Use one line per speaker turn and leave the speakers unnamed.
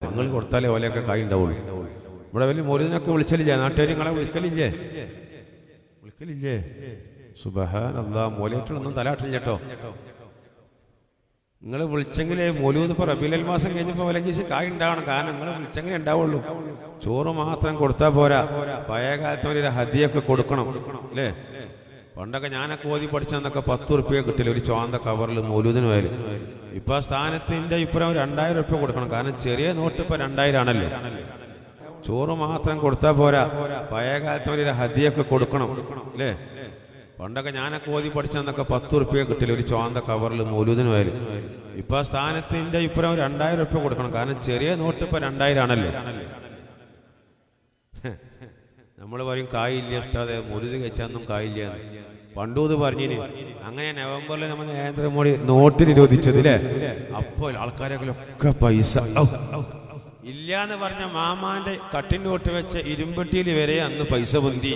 നിങ്ങൾ കൊടുത്താലേ ഓലയൊക്കെ കായ് ഉണ്ടാവുള്ളൂ. ഇവിടെ വലിയ മൗലൂദിനൊക്കെ വിളിച്ചലില്ലേ? നാട്ടുകാർ നിങ്ങളെ വിളിക്കലില്ലേ? സുബ്ഹാനല്ലാഹ്, മൗലൂദിനൊന്നും തലാട്ടില്ല കേട്ടോ. നിങ്ങൾ വിളിച്ചെങ്കിലേ മൗലൂദ് ഇപ്പോൾ റബീഉൽ മാസം കഴിഞ്ഞപ്പോൾ വിലക്കീസ് കായ് ഉണ്ടാവണം. കാരണം നിങ്ങൾ വിളിച്ചെങ്കിലേ ഉണ്ടാവുള്ളൂ. ചോറ് മാത്രം കൊടുത്താൽ പോരാ, പഴയ കാലത്ത് ഒരു ഹദിയൊക്കെ കൊടുക്കണം അല്ലേ? പണ്ടൊക്കെ ഞാനൊക്കെ ഓതി പഠിച്ചെന്നൊക്കെ 10 ഉറുപ്പ്യ കിട്ടില്ല ഒരു ചോന്ത കവറിൽ മൗലൂദിന് പോയാലും. ഇപ്പൊ ആ സ്ഥാനത്തിന്റെ ഇപ്പുറം 2000 ഉറുപ്പ്യ കൊടുക്കണം. കാരണം ചെറിയ നോട്ട് ഇപ്പൊ 2000 ആണല്ലോ. ചോറ് മാത്രം കൊടുത്താൽ പോരാ, പഴയ കാലത്ത് ഒരു ഹദിയൊക്കെ കൊടുക്കണം അല്ലേ? പണ്ടൊക്കെ ഞാനൊക്കെ ഓതി പഠിച്ചെന്നൊക്കെ 10 ഉറുപ്പ്യ കിട്ടില്ല ഒരു ചോന്ത കവറിൽ മൗലൂദിന് പോയാലും. ഇപ്പൊ ആ സ്ഥാനത്തിന്റെ ഇപ്പുറം 2000 ഉറുപ്പ്യ കൊടുക്കണം. കാരണം ചെറിയ നോട്ട് ഇപ്പൊ 2000 ആണല്ലോ. നമ്മൾ പറയും കായില്ല, ഇഷ്ടാതെ മൗലൂദ് കഴിച്ചാന്നും കായില്ല. പണ്ടൂത് പറഞ്ഞിന് അങ്ങനെ നവംബറിൽ നമ്മൾ നരേന്ദ്രമോദി നോട്ട് നിരോധിച്ചത് അല്ലേ? അപ്പോൾ ആൾക്കാരൊക്കെ പൈസ ഇല്ലാന്ന് പറഞ്ഞ മാമാന്റെ കട്ടിന് തൊട്ട് വെച്ച ഇരുമ്പട്ടിയിൽ വരെ അന്ന് പൈസ പൊന്തി.